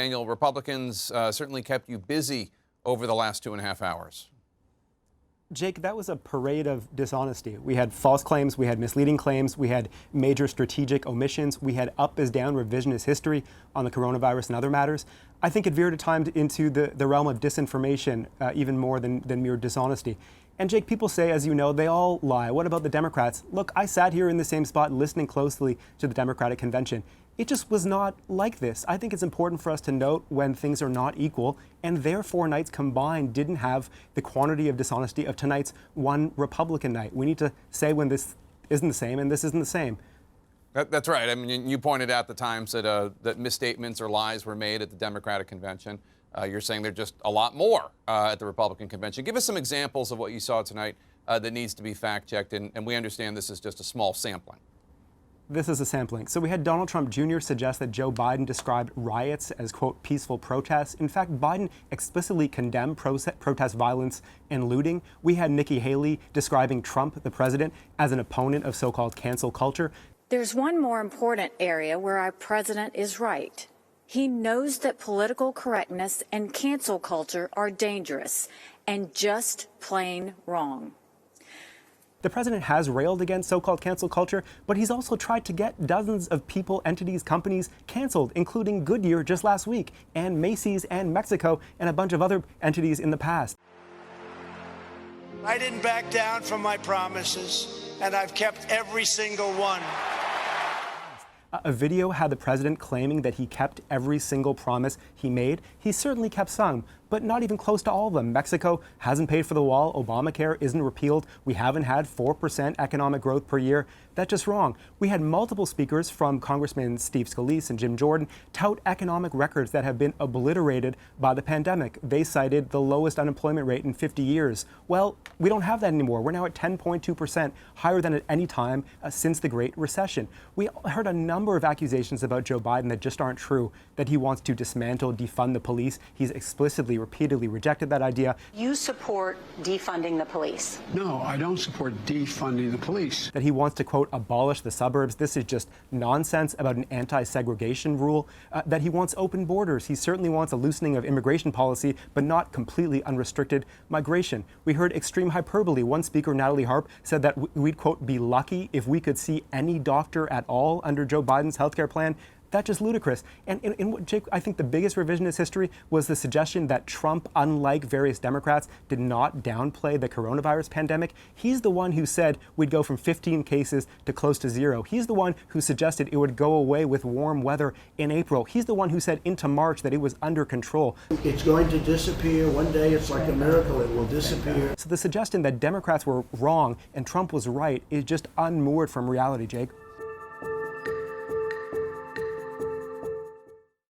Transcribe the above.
Daniel, Republicans certainly kept you busy over the last 2.5 hours. Jake, that was a parade of dishonesty. We had false claims, we had misleading claims, we had major strategic omissions, we had up is down revisionist history on the coronavirus and other matters. I think it veered at times into the realm of disinformation, even more than mere dishonesty. And Jake, people say, as you know, they all lie. What about the Democrats? Look, I sat here in the same spot listening closely to the Democratic convention. It just was not like this. I think it's important for us to note when things are not equal, and their 4 nights combined didn't have the quantity of dishonesty of tonight's one Republican night. We need to say when this isn't the same and this isn't the same. That's right. I mean, you pointed out the times that misstatements or lies were made at the Democratic convention. You're saying they're just a lot more at the Republican convention. Give us some examples of what you saw tonight that needs to be fact-checked, and we understand this is just a small sampling. This is a sampling. So we had Donald Trump Jr. suggest that Joe Biden described riots as, quote, peaceful protests. In fact, Biden explicitly condemned protest violence and looting. We had Nikki Haley describing Trump, the president, as an opponent of so-called cancel culture. There's one more important area where our president is right. He knows that political correctness and cancel culture are dangerous and just plain wrong. The president has railed against so-called cancel culture, but he's also tried to get dozens of people, entities, companies canceled, including Goodyear just last week, and Macy's and Mexico, and a bunch of other entities in the past. I didn't back down from my promises, and I've kept every single one. A video had the president claiming that he kept every single promise he made. He certainly kept some, but not even close to all of them. Mexico hasn't paid for the wall. Obamacare isn't repealed. We haven't had 4% economic growth per year. That's just wrong. We had multiple speakers, from Congressman Steve Scalise and Jim Jordan, tout economic records that have been obliterated by the pandemic. They cited the lowest unemployment rate in 50 years. Well, we don't have that anymore. We're now at 10.2%, higher than at any time since the Great Recession. We heard a number of accusations about Joe Biden that just aren't true, that he wants to dismantle, defund the police. He's explicitly, repeatedly rejected that idea. You support defunding the police? No, I don't support defunding the police. That he wants to, quote, abolish the suburbs. This is just nonsense about an anti-segregation rule. That he wants open borders. He certainly wants a loosening of immigration policy, but not completely unrestricted migration. We heard extreme hyperbole. One speaker, Natalie Harp, said that we'd, quote, be lucky if we could see any doctor at all under Joe Biden's healthcare plan. That's just ludicrous. And in what, Jake, I think the biggest revisionist history was the suggestion that Trump, unlike various Democrats, did not downplay the coronavirus pandemic. He's the one who said we'd go from 15 cases to close to 0. He's the one who suggested it would go away with warm weather in April. He's the one who said into March that it was under control. It's going to disappear. One day it's like a miracle. It will disappear. So the suggestion that Democrats were wrong and Trump was right is just unmoored from reality, Jake.